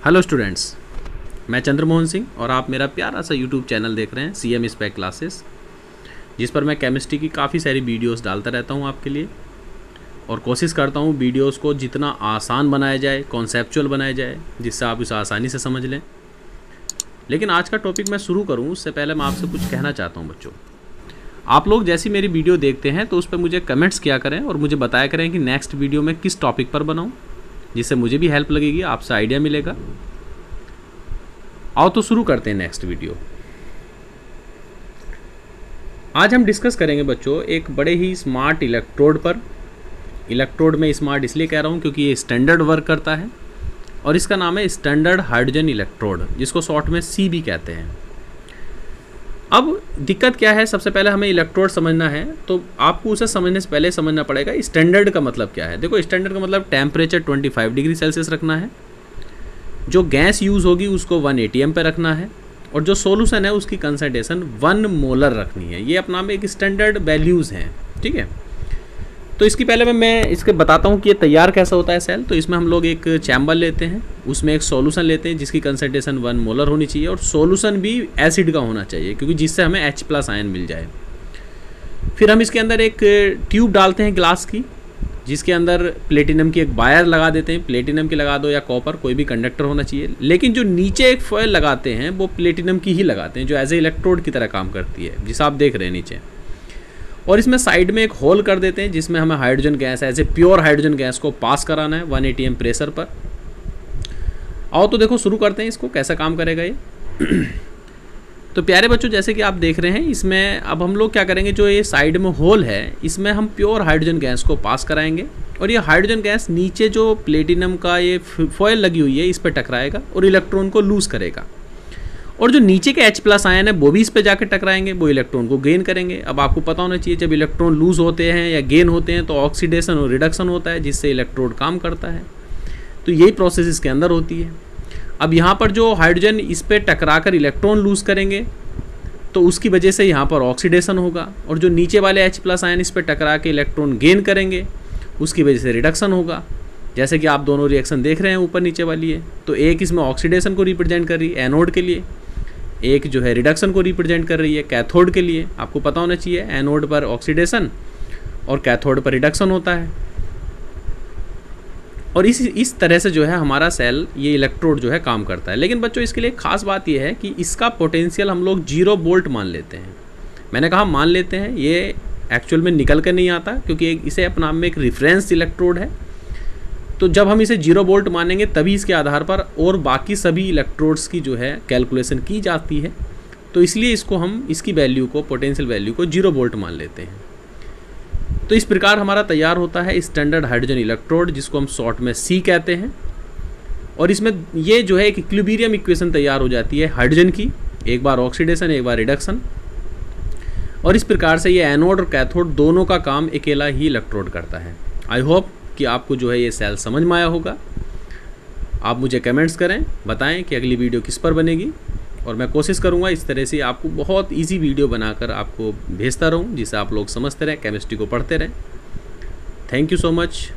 Hello students, मैं चंद्रमोहन सिंह और आप मेरा प्यारा सा यूट्यूब चैनल देख रहे हैं CM स्पेक क्लासेस, जिस पर मैं केमिस्ट्री की काफ़ी सारी वीडियोस डालता रहता हूं आपके लिए और कोशिश करता हूं वीडियोस को जितना आसान बनाया जाए, कॉन्सेप्चुअल बनाया जाए, जिससे आप इसे आसानी से समझ लें। लेकिन आज का टॉपिक मैं शुरू करूँ उससे पहले मैं आपसे कुछ कहना चाहता हूँ बच्चों। आप लोग जैसी मेरी वीडियो देखते हैं तो उस पर मुझे कमेंट्स किया करें और मुझे बताया करें कि नेक्स्ट वीडियो में किस टॉपिक पर बनाऊँ, जिससे मुझे भी हेल्प लगेगी, आपसे आइडिया मिलेगा। आओ तो शुरू करते हैं नेक्स्ट वीडियो। आज हम डिस्कस करेंगे बच्चों एक बड़े ही स्मार्ट इलेक्ट्रोड पर। इलेक्ट्रोड में स्मार्ट इसलिए कह रहा हूँ क्योंकि ये स्टैंडर्ड वर्क करता है और इसका नाम है स्टैंडर्ड हाइड्रोजन इलेक्ट्रोड, जिसको शॉर्ट में C भी कहते हैं। अब दिक्कत क्या है, सबसे पहले हमें इलेक्ट्रोड समझना है तो आपको उसे समझने से पहले समझना पड़ेगा स्टैंडर्ड का मतलब क्या है। देखो, स्टैंडर्ड का मतलब टेम्परेचर 25 डिग्री सेल्सियस रखना है, जो गैस यूज़ होगी उसको 1 atm पे रखना है और जो सॉल्यूशन है उसकी कंसंट्रेशन 1 मोलर रखनी है। ये अपना में एक स्टैंडर्ड वैल्यूज़ हैं, ठीक है। तो इसकी पहले मैं इसके बताता हूँ कि ये तैयार कैसा होता है सेल। तो इसमें हम लोग एक चैम्बर लेते हैं, उसमें एक सॉल्यूशन लेते हैं जिसकी कंसंट्रेशन 1 मोलर होनी चाहिए और सॉल्यूशन भी एसिड का होना चाहिए क्योंकि जिससे हमें H+ आयन मिल जाए। फिर हम इसके अंदर एक ट्यूब डालते हैं ग्लास की, जिसके अंदर प्लेटिनम की एक वायर लगा देते हैं। प्लेटिनम की लगा दो या कॉपर, कोई भी कंडक्टर होना चाहिए। लेकिन जो नीचे एक फॉयल लगाते हैं वो प्लेटिनम की ही लगाते हैं, जो एज ए इलेक्ट्रोड की तरह काम करती है, जिसे आप देख रहे हैं नीचे। और इसमें साइड में एक होल कर देते हैं जिसमें हमें hydrogen gas, as a pure hydrogen gas को पास कराना है 1 atm प्रेशर पर। आओ तो देखो शुरू करते हैं इसको, कैसा काम करेगा ये। तो प्यारे बच्चों, जैसे कि आप देख रहे हैं इसमें अब हम लोग क्या करेंगे, जो ये साइड में होल है इसमें हम प्योर हाइड्रोजन गैस को पास कराएंगे और ये हाइड्रोजन गैस नीचे जो प्लेटिनम का ये फॉयल लगी हुई है इस पर टकराएगा और इलेक्ट्रॉन को लूज करेगा। और जो नीचे के H+ आयन है वो भी इस पर जाकर टकराएंगे, वो इलेक्ट्रॉन को गेन करेंगे। अब आपको पता होना चाहिए जब इलेक्ट्रॉन लूज होते हैं या गेन होते हैं तो ऑक्सीडेशन और रिडक्शन होता है, जिससे इलेक्ट्रोड काम करता है। तो यही प्रोसेस इसके अंदर होती है। अब यहाँ पर जो हाइड्रोजन इस पर टकरा कर इलेक्ट्रॉन लूज करेंगे तो उसकी वजह से यहाँ पर ऑक्सीडेशन होगा और जो नीचे वाले H+ आयन इस पर टकरा के इलेक्ट्रॉन गेन करेंगे उसकी वजह से रिडक्शन होगा। जैसे कि आप दोनों रिएक्शन देख रहे हैं ऊपर नीचे वाली है, तो एक इसमें ऑक्सीडेशन को रिप्रेजेंट कर रही है एनोड के लिए, एक जो है रिडक्शन को रिप्रेजेंट कर रही है कैथोड के लिए। आपको पता होना चाहिए एनोड पर ऑक्सीडेशन और कैथोड पर रिडक्शन होता है। और इस तरह से जो है हमारा सेल, ये इलेक्ट्रोड जो है काम करता है। लेकिन बच्चों इसके लिए खास बात ये है कि इसका पोटेंशियल हम लोग 0 वोल्ट मान लेते हैं। मैंने कहा मान लेते हैं, ये एक्चुअल में निकल कर नहीं आता क्योंकि इसे अपने नाम में एक रिफरेंस इलेक्ट्रोड है। तो जब हम इसे 0 वोल्ट मानेंगे तभी इसके आधार पर और बाकी सभी इलेक्ट्रोड्स की जो है कैलकुलेशन की जाती है। तो इसलिए इसको हम इसकी वैल्यू को, पोटेंशियल वैल्यू को 0 वोल्ट मान लेते हैं। तो इस प्रकार हमारा तैयार होता है स्टैंडर्ड हाइड्रोजन इलेक्ट्रोड, जिसको हम शॉर्ट में C कहते हैं। और इसमें ये जो है एक इक्विलिब्रियम इक्वेशन तैयार हो जाती है हाइड्रोजन की, एक बार ऑक्सीडेशन एक बार रिडक्शन। और इस प्रकार से ये एनोड और कैथोड दोनों का काम अकेला ही इलेक्ट्रोड करता है। आई होप कि आपको जो है ये सेल समझ में आया होगा। आप मुझे कमेंट्स करें, बताएं कि अगली वीडियो किस पर बनेगी और मैं कोशिश करूंगा इस तरह से आपको बहुत इजी वीडियो बनाकर आपको भेजता रहूं, जिससे आप लोग समझते रहें, केमिस्ट्री को पढ़ते रहें। Thank you so much.